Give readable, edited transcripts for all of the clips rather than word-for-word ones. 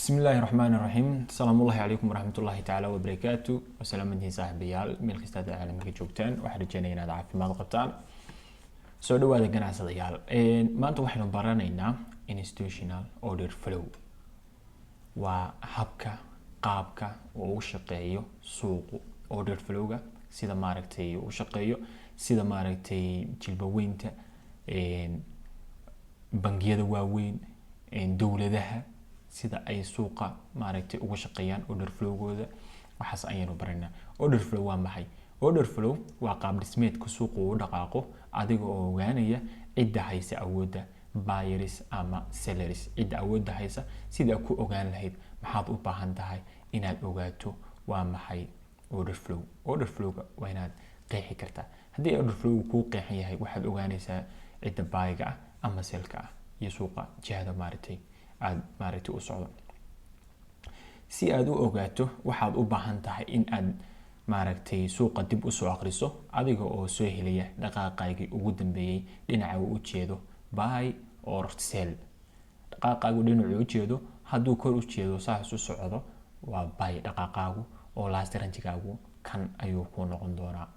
بسم الله الرحمن الرحيم. السلام الله عليكم ورحمة الله تعالى وبركاته. وسلام دين صاحبيال ميل كستا caalamka joogtaan waxaan rajeynayaa inaad caafimaad qabtaan. Soo dhawaada ganacsadayaal. Maanta waxaynu baranaynaa institutional order flow. Waa habka qaabka uu u shaqeeyo suuqu order flow-ga sida maaragtay uu shaqeeyo sida maaragtay jilbaweynta bangiyada waaweyn dawladaha sida ay suuqa maaragtay uga shaqeeyaan order flow-gooda waxaas ayaynu baranaa. Order flow waa maxay? Order flow waa qaab dhismeedka suuqu u dhaqaaqo adiga oo ogaanaya cidda haysa awoodda buyers ama sellers. Cidda awoodda haysa sida ku ogaan lahayd maxaad u baahan tahay inaad ogaato waa maxay order flow. Order flow-ga waa inaad qeexi kartaa. Haddii order flow ku qeexan yahay waxaad ogaanaysaa cidda buy-ga ah ama sell-ka ah iyo suuqa jihada maaragtay aad maaragtay u socdo. Si aad u ogaato waxaad u baahan tahay in aad maaragtay suuqa dib u soo akhriso adiga oo soo helaya dhaqaaqaygii ugu dambeeyay dhinaca uu u jeedo buy or sell. Dhaqaaqaagu dhinaca uu u jeedo hadduu kor u jeedo saas u socdo waa buy dhaqaaqaagu oo last range-gaagu kan ayuu ku noqon doonaa.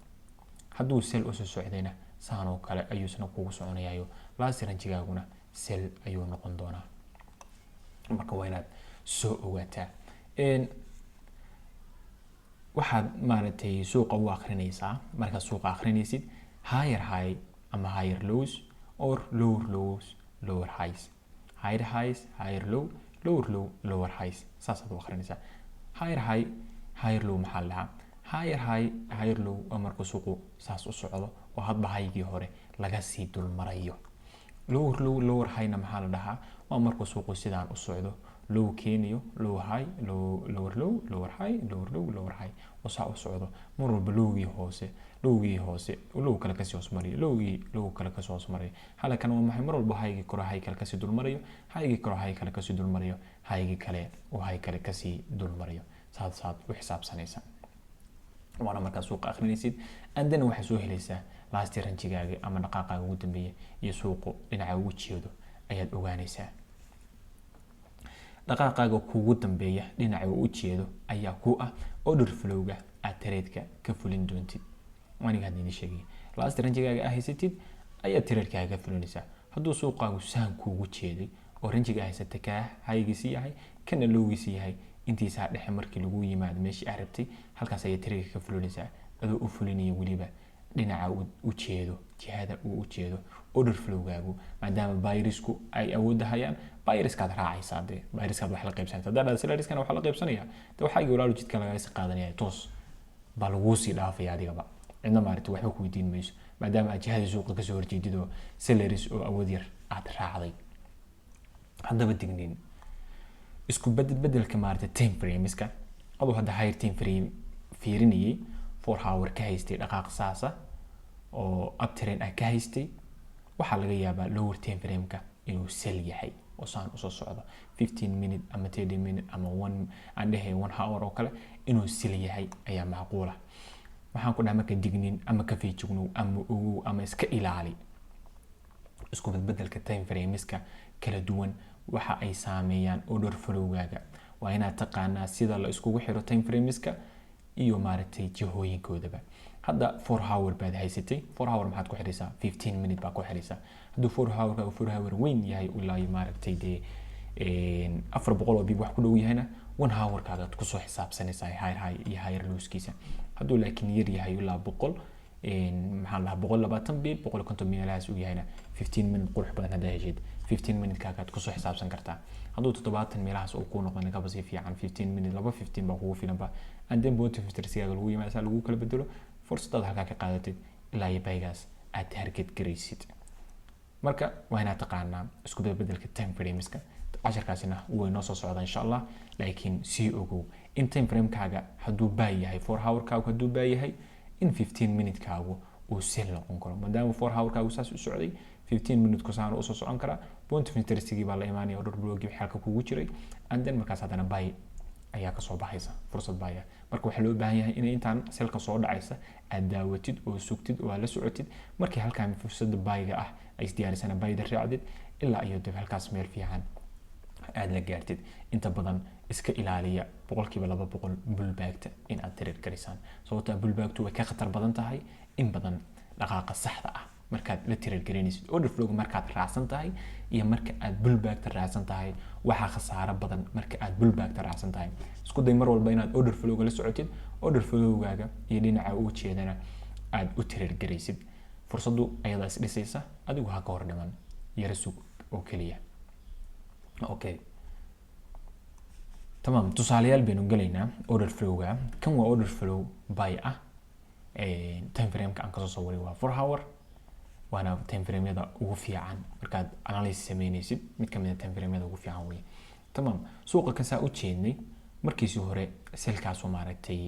Hadduu sell u soo socdayna saan oo kale ayuu isna kugu soconayaa last range-gaaguna sell ayuu noqon doonaa. Marka waa inaad soo ogaataa waxaad maaragtay suuqa u akhrinaysaa marka suuqa akhrinaysid higher high ama higher lows or lower lows lower highs. Higher highs higher low lower low lower highs saasaad u akhrinaysaa. Higher high higher low maxaa lahaa? Higher high higher low waa marka suuqu saas u socdo oo hadba haygii hore laga sii dul marayo. Lower low lower high na maxaa la dhahaa? waa marka suuqu sidaan u socdo low keenayo low high lower low lower high lower low lower high oo saa u socdo mar walba lowgii hoose low kale kasii hoos mariyo low kale kasii hoos mariyo. Halkan waa maxay? mar walba haygii kore hay kale kasii dul marayo haygii kore hay kale kasii dul marayo haygii kale oo hay kale kasii dul marayo. saad u xisaabsanaysaa waana markaa suuqa akhrinaysid andana waxay soo helaysaa last range-gaaga ama dhaqaaqaaga ugu dambeeya iyo suuqu dhinaca ugu jeedo ayaad ogaanaysaa. dhaqaaqaaga kugu dambeeya dhinaca uu u jeedo ayaa ku ah order flow-ga aad trade-ka ka fulin doontid. aniga hadii idin sheegay last range-gaaga aad haysatid ayaad trade-kaaga ka fulinaysaa. hadduu suuqaagu saan kugu jeeday oo range-ga haysata ka haygiisi yahay kana lowgiisi yahay intiisa dhexe markii lagu yimaado meeshii aad rabtay halkaas ayaad trade-ka ka fulinaysaa adoo u fulinaya waliba dhinaca u jeedo jihada uu u jeedo order flow-gaagu maadaama buyersku ay awoodda hayaan buyerskaad raacaysaa buyerskaad wax la qaybsanaysaa. haddana sellerskana wax la qaybsanaya waxay walaalo jidka laga sii qaadanaya toos baa lagu sii dhaafaya adigaba cidna maaragtay waxba ku weydiin mayso maadaama aad jihada suuqa kasoo horjeedid oo sellers oo awood yar aad raacday. haddaba digniin isku bedelka maaragtay time frameska adoo hadda higher time frame fiirinayay 4 hour ka haystay dhaqaaq saasa oo uptrend ka haystay waxa laga yaabaa lower time frame-ka inuu sell yahay oo saan u soo socdo 15 minute ama 30 minute ama 1 hour oo kale inuu sell yahay ayaa macquul ah. waxaan ku dhahay marka digniin ama ka feejignow ama ogow ama iska ilaali isku bedelka time frameska kala duwan waxa ay saameeyaan order flow-gaaga. waa inaad taqaanaa sida la iskugu xiro time frameska iyo maaragtay jihooyinkoodaba. hadda 4 hour baad haysatay 4 hour maxaad ku xiraysaa 15 minute baa ku xiraysaa. hadduu 4 hour weyn yahay ilaa maaragtay de 400 oo bib wax ku dhow yahayna 1 hour kaagaad ku soo xisaabsanaysaa higher high iyo higher lows-kiisa. hadduu laakiin yar yahay ilaa 100 maxaa la dhahaa 120 bib 150 meelahaas uu yahayna 15 minute qurux badan hadda heshid 15 minute kaagaad ku soo xisaabsan kartaa. hadduu 70 meelahaas uu ku noqdo kaba si fiican 15 minute 15 baa kugu filan ba and then bot filtersigaaga lagu yimaado lagu kala bedelo fursadaad halkaa ka qaadatid ilaa iyo baygaas aad target garaysid. marka waa inaad taqaanaa isku bedelka time frameska. casharkaasina wuu inoo soo socdaa insha Allah laakiin sii ogow in time frame-kaaga hadduu buy yahay 4 hour-kaagu hadduu buy yahay in 15 minute-kaagu uu sell noqon karo maadaama 4 hour-kaagu saas u socday 15 minute ku saan u soo socon kara point filtersigii baa la imaanaya order flow-gii xalka kugu jiray and then markaas hadana buy ayaa ka soo baxaysa fursad buy. marka waxa loo baahan yahay in intaan sell-ka soo dhacaysa aad daawatid oo sugtid oo la socotid markii halkaan fursada buy-ga ah ay isdiyaarisana buy-da raacdid ilaa iyo dib halkaas meel fiican aad la gaartid. inta badan iska ilaaliya boqolkiiba 200 bullbackta in aad trade gareysaan sababtoo bullbacktu way ka khatar badan tahay in badan dhaqaaqa saxda ah markaad la trade gareynaysid order flow markaad raacsan tahay iyo marka aad bullbackta raacsan tahay waxa khasaaro badan marka aad bullbackta raacsan tahay isku day mar walba inaad order flow la socotid order flowgaaga iyo dhinaca uu jeedana aad u trade gareysid fursadu ayada is dhisaysa adigu ha ka hor dhiman yara sug oo kaliya okay tamam tusaalayaal baynu galaynaa order flowga kan waa order flow buy ah time frame ka aan kasoo soo waray waa 4 hour waana time frame yada ugu fiican markaad analysis sameynaysid mid ka mid ah time frame yada ugu fiican weey tamam suuqa ka saa u jeednay markiisii hore selkaas oo maaragtay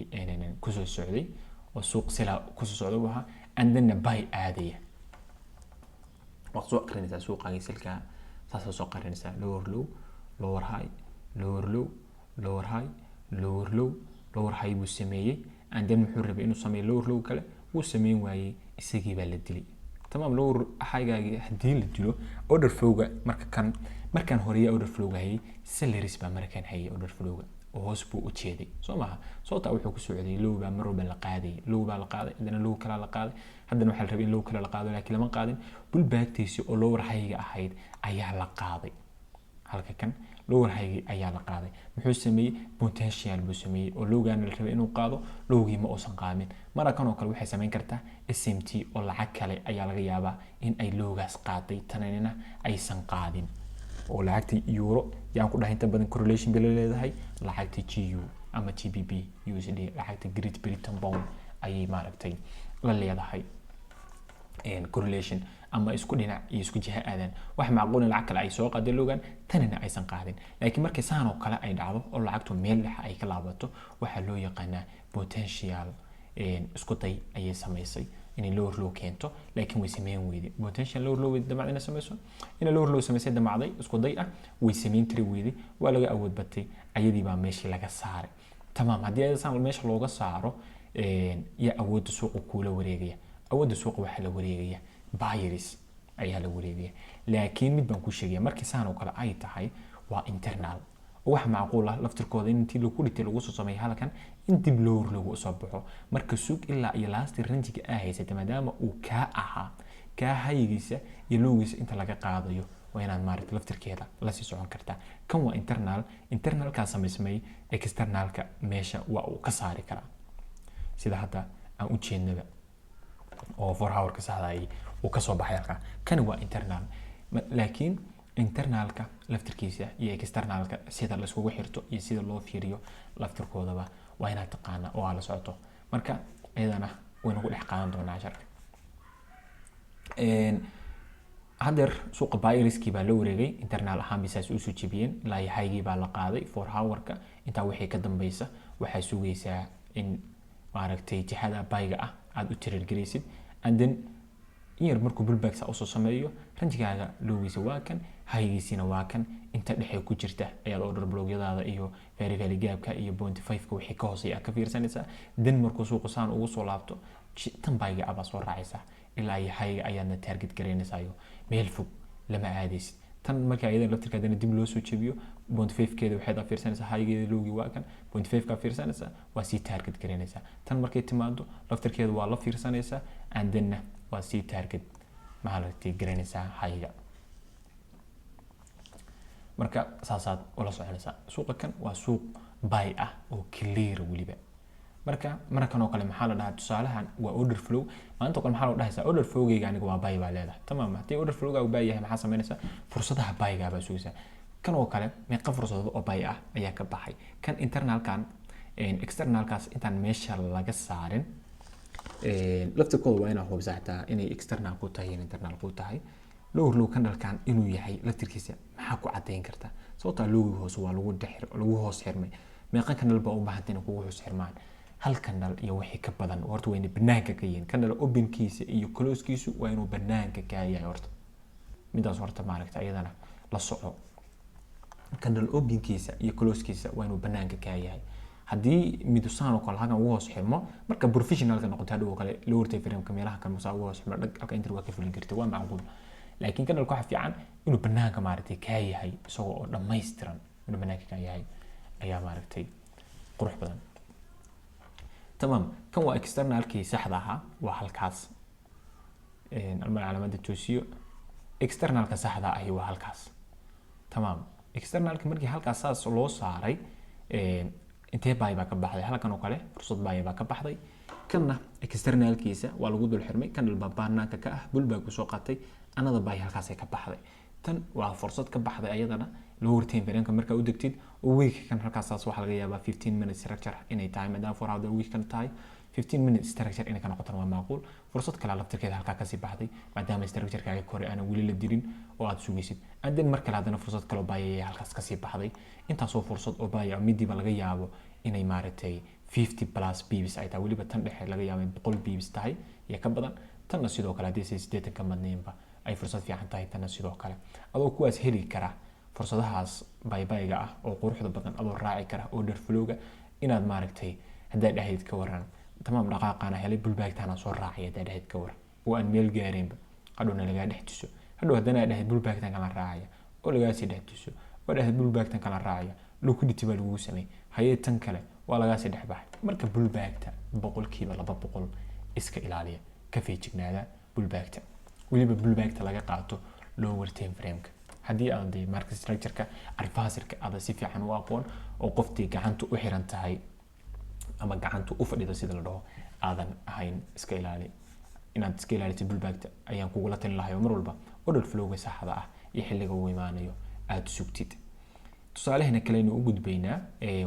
ku soo socday oo suuq sila ku soo socdo waxa and then buy aadaya wax soo qarinaysa suuqa selka saas soo qarinaysa lower low lower high lower low lower high lower low lower high buu sameeyay and then wuxuu rabay inuu sameeyo lower low kale wuu sameyn waayay isagii baa la dilay tamam lower high-gaagi hadii la dilo order flow-ga markan horeeya order flow-ga hayay sellers baa markan hayay order flow-ga oo hoos buu u jeeday soo maaha sababta wuxuu ku socday low baa mar walba la qaaday low baa la qaaday hadana low kala la qaaday hadana waxa la rabay in low kala la qaado laakiin lama qaadin bullbacktiisi oo lower high-ga ahayd ayaa la qaaday halka kan lower high ayaa la qaaday muxuu sameeyay potential buu sameeyay oo lowgaana la rabay inuu qaado lowgii ma uusan qaamin marakan oo kale waxay sameyn kartaa SMT oo lacag kale ayaa laga yaabaa in ay lowgaas qaaday tananina aysan qaadin oo lacagtii euro yaan ku dhahay inta badan correlation bila leedahay lacagtii GU ama GBP USD lacagtii Great Britain pound ayay maaragtay la leedahay correlation ama isku dhinac iyo isku jiha aadan wax macquul in lacag kale ay soo qaadeen loogan tanina aysan qaadin laakiin markay saan oo kale ay dhacdo oo lacagtu meel dhex ay ka laabato waxa loo yaqaanaa potential isku day ayay sameysay in lower low keento laakiin way sameeyeen weeydi potential lower low damacdina sameyso in lower low sameysay damacday isku day ah way sameeyeen tiri weeydi waa laga awood batay ayadii baa meeshii laga saaray tamam hadii ay saan meesha looga saaro ya awood suuq kula wareegaya awood suuq waxa la wareegaya buyers ayaa la wareegaya laakiin mid baan ku sheegay markii saan oo kale ay tahay waa internal wax macquul ah laftirkooda intii lagu dhigtay lagu soo sameeyay halkan in dib lower lagu soo baxo marka suuq ilaa iyo last range-ga ah haysatay maadaama uu ka ahaa ka haygiisa iyo lowgiisa inta laga qaadayo waa inaad maaragtay laftirkeeda la sii socon kartaa kan waa internal ka sameysmay externalka meesha waa uu ka saari karaa sida hadda aan u jeednaba oo 4 hour ka saxday uu ka soo baxay halka kan waa internal laakiin internalka laftirkiisa iyo externalka sida la isku xirto iyo sida loo fiiriyo laftirkoodaba waa inaad taqaan oo la socoto marka ayadana waynu ku dhex qaadan doonaa sharka hadeer suuqa buyerski baa la wareegay internal ahaan bisaas u soo jibiyeen ilaa high baa la qaaday 4 hour-ka inta wixii ka dambaysa waxa sugaysaa in maaragtay jihada buyga ah aad u trade gareysid and then yar markuu bullback sa soo sameeyo ranjigaaga lowgiisa waa kan haygiisina waa kan inta dhexe ku jirta ayaad order blogyadaada iyo very gapka iyo 0.5 ka wixii ka hooseeya ka fiirsanaysa then markuu suuq saan ugu soo laabto tan buyga aba soo raacaysa ilaa hayga ayaadna target gareynaysaa meel fog lama aadaysid tan marka ayada laftirkeedana dib loo soo jebiyo 0.5 keeda waxaad fiirsanaysaa haygeeda lowgi waa kan 0.5 ka fiirsanaysaa waa si target gareynaysaa tan markay timaado laftirkeeda waa la fiirsanaysaa and then waa si target maaragtay gareynaysaa hayga marka saasaad ula soconaysaa suuqa kan waa suuq buy ah oo clear waliba markan oo kale maxaa la dhahaa tusaalahan waa order flow maanta kale maxaa la dhahaa order flow-gayga aniga waa buy baa leedahay tamam hadii order flow-gaagu buy yahay maxaa sameynaysaa fursadaha buy-ga baa sugaysaa kan oo kale meeqa fursado oo buy ah ayaa ka baxay kan internalkan externalkaas intaan meesha laga saarin laftirkooda waa inaa hubsataa inay external ku tahay internal ku tahay lower low candle-kan inuu yahay laftirkiisa maxaa ku cadeyn kartaa sababta lowgi hoos waa lagu hoos xirmay meeqa candle baa u baahan tahay kugu hoos xirmaan hal candle iyo wixii ka badan horta waa inay banaanka ka yihiin candle open-kiisa iyo close-kiisu waa inuu banaanka ka yahay horta midaas horta maaragtay ayadana la soco candle open-kiisa iyo close-kiisa waa inuu banaanka ka yahay hadii midusaan oo kale halkan ugu hoos xirmo marka professionalka noqoto hadhow kale lower time frame meelaha kan musaa ugu hoos xirmo halka inta waa ka fulin kartaa waa macquul laakiin candle waxa fiican inuu banaanka maaragtay ka yahay isagoo oo dhameystiran inuu banaanka ka yahay ayaa maaragtay qurux badan. تمام كان waa externalkii saxda ahaa waa halkaas calaamada toosiyo externalka saxda ahi waa halkaas. تمام externalka markii halkaas saas loo saaray intee baay baa ka baxday halkan oo kale fursad baay baa ka baxday kana externalkiisa waa lagu dul xirmay kan banaanka ka ah bulbaa ku soo qaatay anada baay halkaas ay ka baxday tan waa fursad ka baxday ayadana lower time frame marka u degtid oo week kan halkaas saas waxa laga yaabaa 15 minutes structure inay tahay maadaama 4 hour week kan tahay 15 minutes structure inay ka noqoto waa macquul fursad kale laftirkeeda halka ka sii baxday maadaama structure-kaaga kore aan wali la dirin oo aad sugaysid adan marka hadana fursad kale oo baayay halkaas ka sii baxday intaas oo fursad oo baayay midiba laga yaabo inay maaragtay 50 plus pips ay tahay waliba tan dhexe laga yaabo 100 pips tahay iyo ka badan tan sidoo kale hadii 80 ka madneenba ay fursad fiican tahay tan sidoo kale adoo kuwaas heli kara fursadahaas baybayga ah oo quruxda badan adoo raaci kara order flow-ga inaad maaragtay hadaa dhahayd ka waran تمام دقائقنا هلي بولباكتنا صور راعية ده هاد كور وأن ميل جارين قالوا لنا لقى دحتسو هذا هدنا ده بولباكتنا كان راعية ولا قاسي دحتسو ولا هاد بولباكتنا كان راعية لو كنت تبى الوسمي هي تنكله ولا قاسي دحبح مركب بولباكتا بقول كي ولا بقول إسك إلالية كفي تجنا بولباكتا واللي بولباكتا لقى قاعته lower time frame هدي عندي market structure كعرفاسر كهذا سيف عن واقون وقفتي كعنتو وحيران تهاي ama gacantu u fadhido sida la dhaho aadan ahayn iska ilaali inaad iska ilaalisid bulbaagta ayaan kugu la talin lahayo mar walba order flow-ga saxda ah iyo xilliga uu imaanayo aad sugtid tusaalehna kale inuu u gudbaynaa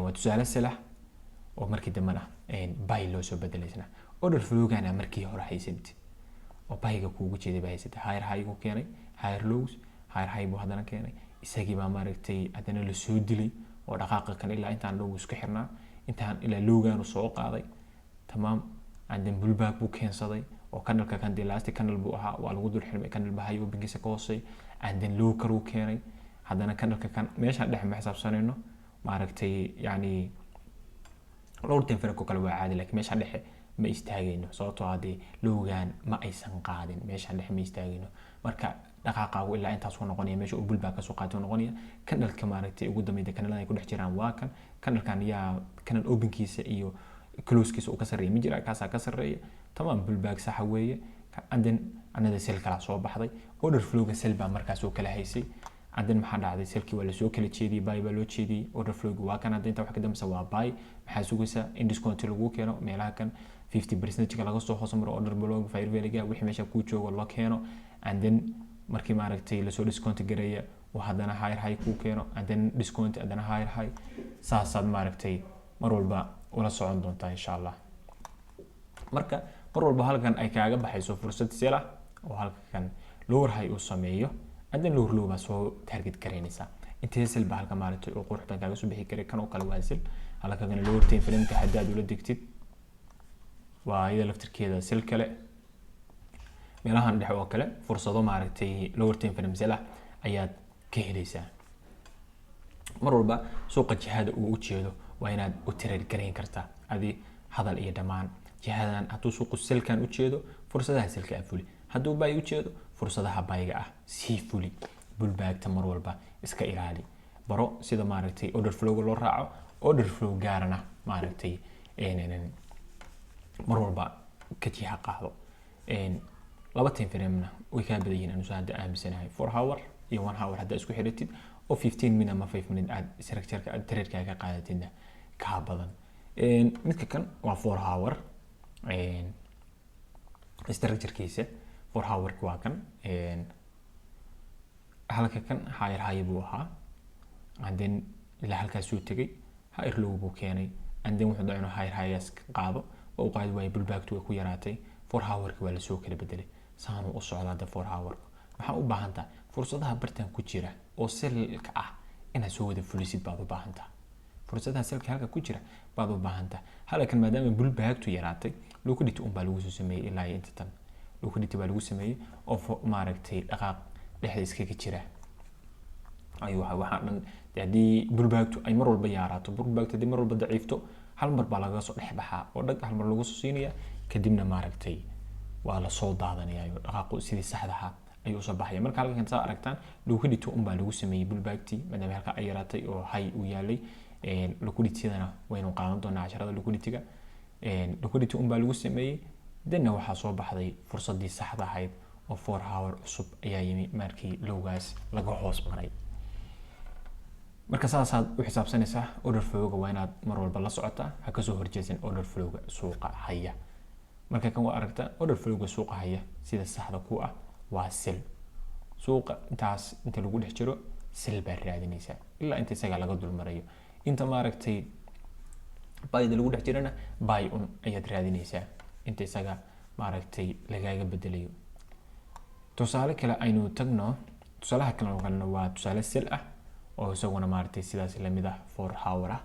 waa tusaale salax oo markii dambana buy loo soo bedelaysna order flow-gana markii hore haysanti oo buyga kuugu jeeday baa haysatay higher high ku keenay higher lows higher high buu hadana keenay isagii baa maaragtay hadana la soo dilay oo dhaqaaqa kan ilaa intaan low isku xirnaa intaan ila loogaan soo qaaday tamam andan bulbaag buu keensaday oo kanalka kan dilaasti kanal buu ahaa waa lagu dul xirmay kanal bahayo bingiisa ka hoosay andan loo karu keenay hadana kanalka kan meesha dhex ma xisaabsanayno maaragtay yani lower time frame kale waa caadi laakiin meesha dhexe ma istaagayno sababtoo ah loogaan ma aysan qaadin meesha dhexe ma istaagayno marka dhaqaaqaagu ilaa intaas uu noqonaya meesha uu bulbaa ka soo qaatay noqonaya kanalka maaragtay ugu dambeeyay kanalada ay ku dhex jiraan waa kan kanalkan yaa kanal openkiisa iyo closekiisa uu ka sareeyay ma jira kaasa ka sareeya tamam bulbaag sax weeye andan anada sel kala soo baxday order flow-ga sel baa markaas oo kala haysay andan maxaa dhacday selkii waa la soo kala jeediyay buy baa loo jeediyay order flow-ga waa kan andan inta wax ka dambaysa waa buy maxaa sugaysa in discount lagu keeno meelaha kan 50% laga soo hoos maro order flow fire value-ga wixii meesha ku joogo loo keeno andan markii maaragtay la soo discount gareeya oo hadana higher high ku keeno andan discount hadana higher high saasaad maaragtay mar walba ula socon doontaa insha Allah marka mar walba halkan ay kaaga baxayso fursad sela oo halkan lower high uu sameeyo andan lower low baa soo target gareynaysa intee sel baa halkan maaragtay oo qurux badan kaaga soo bixi kare kan oo kale waa sel halkan lower time frame ka hadaad ula digtid waa iyada laftirkeeda sel kale meelahan dhex oo kale fursado maaragtay lower time frame sela ayaad ka helaysaa mar walba suuqa jihada uu u jeedo waa inaad u trade gareyn kartaa adi hadal iyo dhamaan jihadan hadduu suuqu selkan u jeedo fursadaha selka fuli hadduu buy u jeedo fursadaha buyga ah sii fuli bulbaagta mar walba iska ilaali baro sida maaragtay order flow loo raaco order flow gaarana maaragtay mar walba ka jiha qaado laba time frame-na way ka badayeen anu saada aamisanahay 4 hour iyo 1 hour hadda isku xiratid oo 15 minute ama 5 minute aad structure-ka aad trade-kaaga qaadatidna ka badan midka kan waa 4 hour structure-kiisa 4 hour waa kan halka kan higher high buu ahaa and then ilaa halkaas soo tagay higher low buu keenay and then wuxuu dhacaynaa higher highs qaado oo qaad way bulbaagtu ku yaraatay 4 hour waa la soo kala bedelay saanu u socdaa 4 hour waxa u baahan tahay fursadaha bartan ku jira oo selka ah inaad soo wada fulisid baad u baahan tahay fursadaha selka halka ku jira baad u baahan tahay halkan maadaama bulbaagtu yaraatay liquidity baa lagu soo sameeyay ilaa inta tan liquidity baa lagu sameeyay oo maaragtay dhaqaaq dhexda iskaga jira ayuu waxa dhan hadii bulbaagtu ay mar walba yaraato bulbaagtu hadii mar walba daciifto hal mar baa laga soo dhex baxaa oo dhag hal mar lagu soo siinaya kadibna maaragtay waa la soo daadanaya dhaqaaqu sidii saxda ah ayuu soo baxay marka halkan saa aragtaan liquidity baa lagu sameeyay bulbaagti maadaama halka ay yaraatay oo high u yaalay liquidity-dana waynu qaadan doonaa casharada liquidity-ga. Liquidity baa lagu sameeyay danna waxaa soo baxday fursadii saxda ahayd oo 4 hour cusub ayaa yimi markii lowgaas laga hoos maray. marka saasaad u xisaabsanaysaa order flow-ga waa inaad mar walba la socotaa ha ka soo horjeesan order flow-ga suuqa haya. marka kan waa aragtaa order flow-ga suuqa haya sida saxda ku ah waa sell. suuqa intaas inta lagu dhex jiro sell baa raadinaysaa ilaa inta isaga laga dul marayo. inta maaragtay buy lagu dhex jirana buy ayaad raadinaysaa inta isaga maaragtay lagaaga bedelayo. tusaale kale aynu tagno. tusaalaha kale waa tusaale sell ah oo isaguna maaragtay sidaas la mid ah 4 hour ah.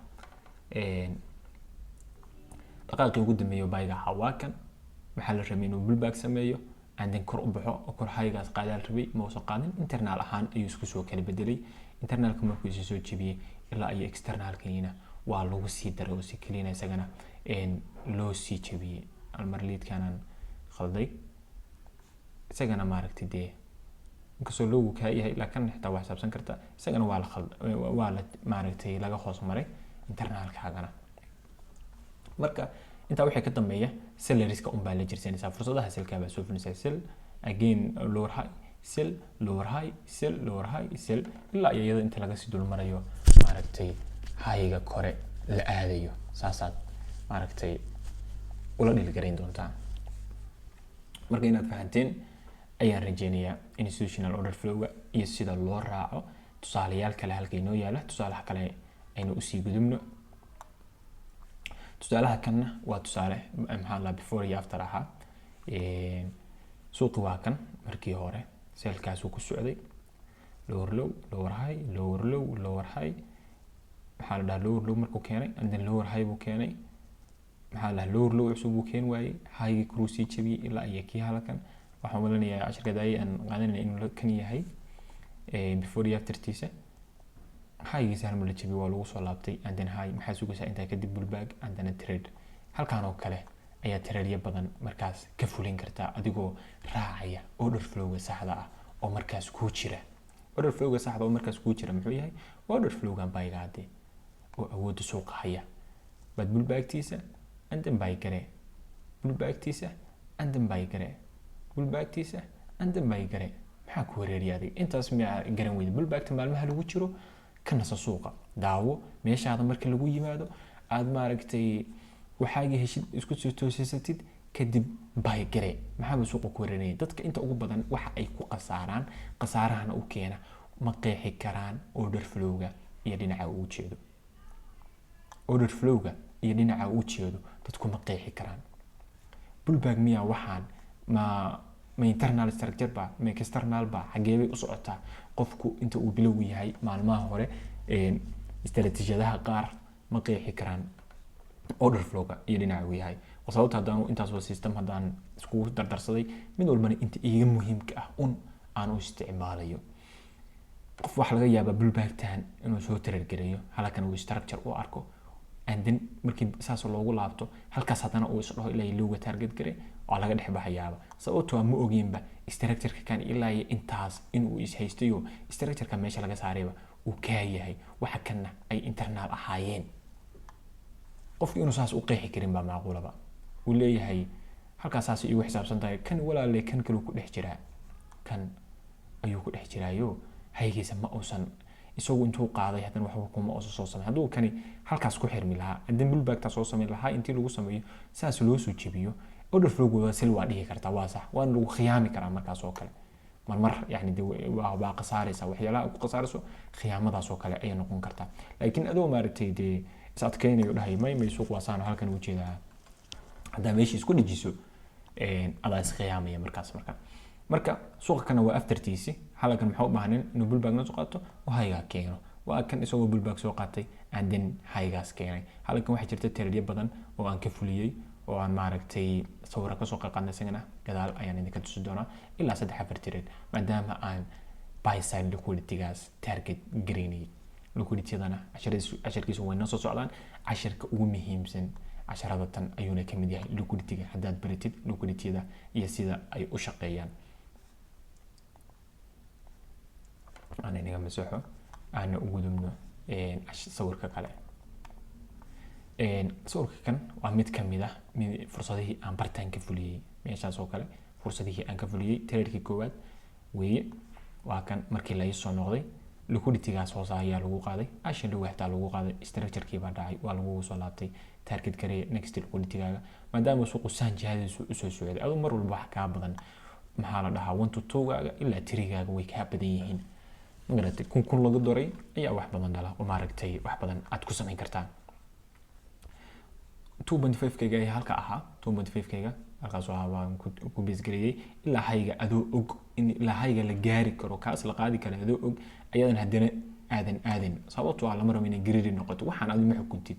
dhaqaaqii ugu dambeeyo buy-ga hawaakan waxaa la rabay inuu pullback sameeyo and then kor u baxo oo kor highgaas qaadaal rabay ma uusan qaadin. internal ahaan ayuu isku soo kala bedelay. internalka markuu isu soo jebiyay ilaa iyo externalkiina waa lagu sii daray oo si kaliina isagana loo sii jebiyay. almar leadkanan khalday isagana maaragtay dee inkastoo loogu kaa yahay laakiin xitaa waa xisaabsan kartaa isagana waa la maaragtay laga hoos maray internalkaagana. marka inta waxay ka dambeeya selleriska baa la jirsanaysaa fursadaha selka baa soo fulinaysaa sell again lower high sell lower high sell lower high sell ilaa iyada inta laga sii dul marayo maaragtay high-ga kore la aadayo. saasaad maaragtay ula dhilgarayn doontaa. marka inaad fahanteen ayaan rajeynayaa institutional order flow-ga iyo sida loo raaco. tusaalayaal kale halka inoo yaala. tusaalaha kale aynu usii gudubno. tusaalaha kanna waa tusaale maxaa la before iyo after ahaa. suuqi waa kan markii hore selkaas uu ku socday lower low lower high lower low lower high. maxaa la dhahaa lower low markuu keenay and then lower high buu keenay. maxaa la dhahaa lower low cusub uu keen waayay high kuru sii jabiyay ilaa iyo kii halkan. waxaan malinayaa casharka daayay aan qaadanayna inuu kan yahay before iyo aftertiisa. high-giisa hal mar la jabiyay waa lagu soo laabtay and then high maxaa sugaysaa intaa kadib pullback and then trade. halkaan oo kale ayaa trade badan markaas ka fulin kartaa adigoo raacaya order flow-ga saxda ah oo markaas ku jira. order flow-ga saxda oo markaas ku jira muxuu yahay? order flow-ga buy-gaade oo awood suuqa haya. bad pullback-tiisa and then buy gare. pullback-tiisa and then buy gare. pullback-tiisa and then buy gare. maxaa ku wareeriyay adiga intaas ma garan weyday? pullback-ta maalmaha lagu jiro kana suuqa daawo meeshaada marka lagu yimaado aad maaragtay waxaaga heshid isku soo toosisatid kadib buy gare. maxaa suuqa ku wareeriyay? dadka inta ugu badan waxa ay ku qasaaraan qasaarahana u keena ma qeexi karaan order flow-ga iyo dhinaca uu jeedo. order flow-ga iyo dhinaca uu jeedo dadku ma qeexi karaan. pullback miya waxaan ma internal structure ba ma external ba xagee bay u socotaa? qofku inta uu bilow yahay maalmaha hore istaraatiijiyadaha qaar ma qeexi karaan order flow-ga iyo dhinaca uu yahay. sababta hadaan intaas waa system hadaan isku dardarsaday mid walbana inta iiga muhiimka ah aan u isticmaalayo. qof wax laga yaabaa pullback-tan inuu soo tarar gareeyo halkan uu structure u arko and then markii saas loogu laabto halkaas hadana uu isdhaho ilaa looga target gare oo laga dhex baxayaaba. sababtoo ma ogeynba structure-ka kan ilaa intaas inuu is haystayo structure-ka meesha laga saarayba uu ka yahay waxa kana ay internal ahaayeen. qofku inuu saas u qeexi karin baa macquulaba. uu leeyahay halkaas saas iyo xisaabsan tahay kan walaalay kan kale ku dhex jiraa kan ayuu ku dhex jiraayo haygiisa ma uusan isagu intuu qaaday hadan wax kuma oo soo sameeyay. haduu kani halkaas ku xirmi lahaa hadan pullback-ta soo sameeyay lahaa intii lagu sameeyo saas loo soo jebiyo order flow-ga sel waa dhihi kartaa waa sax waan lagu khiyaami karaa markaas oo kale. mar yani waa qasaaraysa waxyaalaha ku qasaarayso khiyaamadaas oo kale ay noqon kartaa. laakiin adoo maaragtay dee isaad keenayo dhahay may suuq waasaan halkan u jeedaa hadaa meeshii isku dhijiso adaa is khiyaamaya marka suuqa kana waa aftertiisi halkan maxaa u baahan inuu pullback soo qaato oo high-ga keeno. waa kan isagoo pullback soo qaatay and then high-gaas keenay. halkan waxa jirta trade badan oo aan ka fuliyay oo aan maaragtay sawir ka soo qaadnay isagana gadaal ayaan idinka tusi doonaa ilaa 3-4 trade maadaama aan buy side liquidity-gaas target gareynay. liquidity-dana casharkiisu way noo soo socdaan. casharka ugu muhiimsan casharada tan ayuuna ka mid yahay liquidity-ga haddaad baratid liquidity-da iyo sida ay u shaqeeyaan. أنا نيجا مسحه أنا أقولهم sawirka kale sawirka kan waa mid kamid ah fursadihii aan bartaan ka fuliyay meeshaas oo kale fursadihii aan ka fuliyay trade-kii koowaad weeye waa kan markii la soo noqday liquidity-gaas hoos ayaa lagu qaaday ashan lagu waxtaa lagu qaaday structure-kii baa dhacay waa lagu soo laabtay target gareey next liquidity-gaaga maadaama suuqu saan jihadiisu u soo socday adoo mar walba wax ka badan maxaa la dhahaa 1 to 2 gaaga ilaa 3 gaaga way ka badan yihiin magaratay kun laga doray ayaa wax badan dhala oo maaragtay wax badan aad ku samayn kartaa 2.5 kayga ayaa halka ahaa 2.5 kayga halkaas waan ku beesgareeyay ilaa hayga adoo og in ilaa hayga la gaari karo kaas la qaadi karo adoo og ayadan hadana aadan sababtoo ah lama rabo inay gariiri noqoto waxaan aad ma xukuntid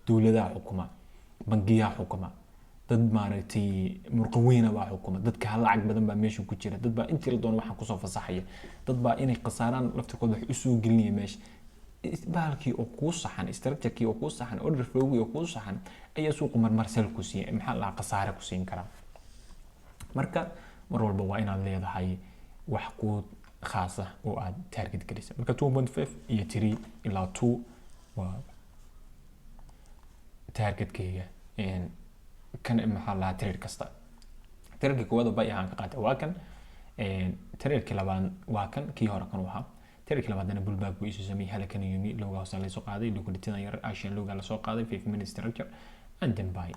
dawladaha xukuma bangiyaha xukuma dad maaragtay murqaweyna baa xukuma dadka hal lacag badan baa meesha ku jira dad baa intii la doono waxaan ku soo fasaxaya dad baa inay qasaaraan laftirkooda wax u soo gelinaya meesha baalkii oo ku saxan structure-kii oo ku saxan order flow-gii oo ku saxan ayaa suuqu marmar sel ku siiyay maxaa la qasaare ku siin kara marka mar walba waa inaad leedahay wax ku khaas ah oo aad target galisa marka 2.5 iyo 3 ilaa 2 waa target-kayga kan maxaa la trade kasta trade-kii koowaad bay aan ka qaatay waa kan trade-kii labaad waa kan kii hore kan waxa trade-kii labaadna bullback buu isu sameeyay halkan yumi looga hoos la soo qaaday liquidity-da yar ashan looga la soo qaaday 5 minute structure and then buy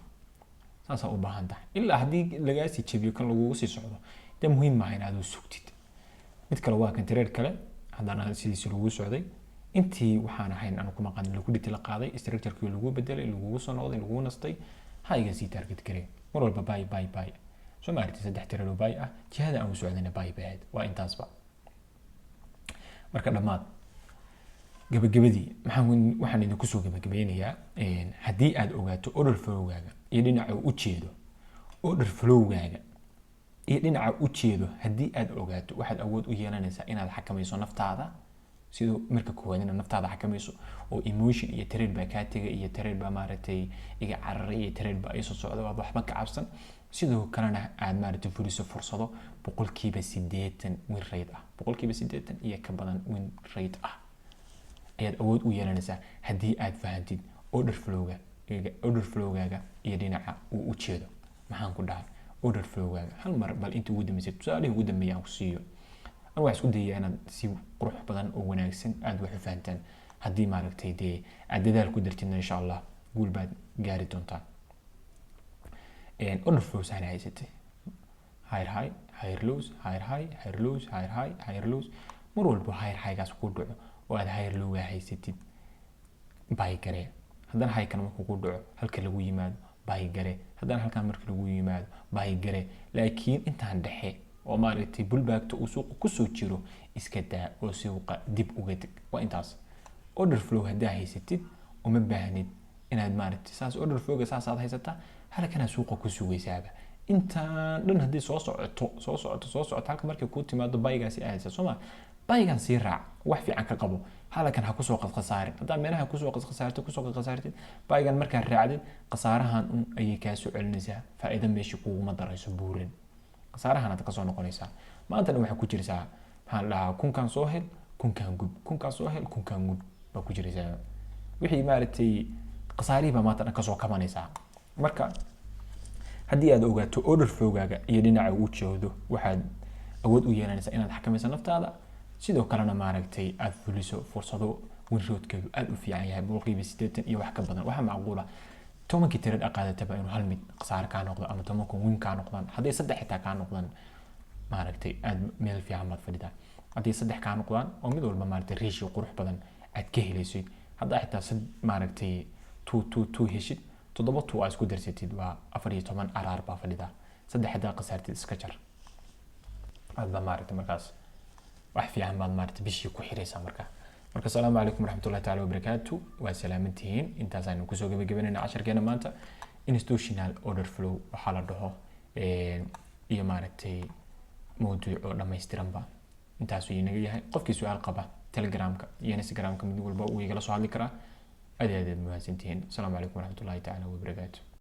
saasa u baahan tahay ilaa hadii laga sii jabiyo kan lagu sii socdo de muhiim ah inaad u sugtid mid kale waa kan trade kale hadana sidii lagu socday intii waxaan ahayn aan ku maqan liquidity la qaaday structure-kii lagu bedelay lagu soo noqday lagu nastay hayga si target garee mar walba buy soo maartay saddex tirado buy ah jihada aan u socdayna buy baad waa intaasba marka dhamaad gabagabadii waxaan idinku soo gabagabeynayaa hadii aad ogaato order flow-gaaga iyo dhinaca u jeedo order flow-gaaga iyo dhinaca u jeedo hadii aad ogaato waxaad awood u yeelanaysaa inaad xakamayso naftaada sidoo marka koowaad inaad naftaada xakamayso oo emotion iyo trade baa ka tagay iyo trade baa maaragtay iga cararay iyo trade baa isu socdo waxba ka cabsan sidoo kalena aad maaragtay fuliso fursado 80% win rate ah 80% iyo ka badan win rate ah ayaad awood u yeelanaysaa hadii aad fahantid order flow-gaaga iyo dhinaca uu u jeedo maxaan ku dhahay order flow-gaaga hal mar bal inta ugu dambeysay tusaale ugu dambeeyay ku siiyo أنا واحد سكون دي أنا سي روح بدن أو وناكسن أد واحد فهمتن هدي معركتي دي أددال كدرتنا إن شاء الله قول بعد جاري تونتا إن أول فلوس هنا هاي ستي هاير هاير لوز هاير لوز هاير لوز مرول بو هاير قاس كودو وهذا هاير لو هاي ستي باي كري هذا هاي كان مكو كودو هل كلو يماد باي كري هذا هل كان مركلو يماد باي كري لكن أنت عندك oo maaragtay bullback uu suuq ku soo jiro iska daa oo suuqa dib uga tag waa intaas order flow hadaa haysatid uma baahnid inaad maaragtay saas order flow-ga saas aad haysataa halkana suuqa ku sugaysaaba intaan dhan hadii soo socoto halka markay ku timaado baygaasi aaysa Soomaa baygan si raac wax fiican ka qabo halkan ha ku soo qasaarin hadaa meelaha ku soo qasaartid baygan marka raacdid qasaarahan ay ka soo celinaysaa faa'iido meeshii kuuma darayso buurin qasaarahan aad ka soo noqonaysaa maanta waxa ku jiraysaa maxaa la kunkan soo hel kunkan soo hel kunkan gub ba ku jiraysaa wixii maartay qasaariba maanta ka soo kabanaysaa marka hadii aad ogaato order flow-gaaga iyo dhinaca uu jeedo waxaad awood u yeelanaysaa inaad xakamayso naftaada sidoo kalena maaragtay aad fuliso fursado winroodkaagu aad u fiican yahay 80% iyo wax ka badan waxa macquul ah tobankii tirad aqaadataba inuu hal mid qasaar ka noqdo ama tobanka win ka noqdaan hadii saddex xitaa ka noqdaan maaragtay aad meel fiican baad fadhidaa hadii saddex ka noqdaan oo mid walba maaragtay ratio qurux badan aad ka helaysid hadda xitaa maaragtay 2 heshid 7 aad isku darsatid waa 14 araar baa fadhidaa saddex xitaa qasaartid iska jar aad baa maaragtay markaas wax fiican baad maaragtay bishii ku xiraysaa markaa السلام عليكم ورحمة الله تعالى وبركاته وسلامتين انت زين كسو جبنا 10 كنا مانتا institutional order flow وحالة دهو iyo maaragtay موضوع لما يسترنبا intaas uu inaga yahay qofkii su'aal qaba Telegram-ka iyo Instagram-ka mid walba uu igala soo hadli karaa aad muhiimsantiin. Assalamu alaykum warahmatullahi ta'ala wa barakatuh.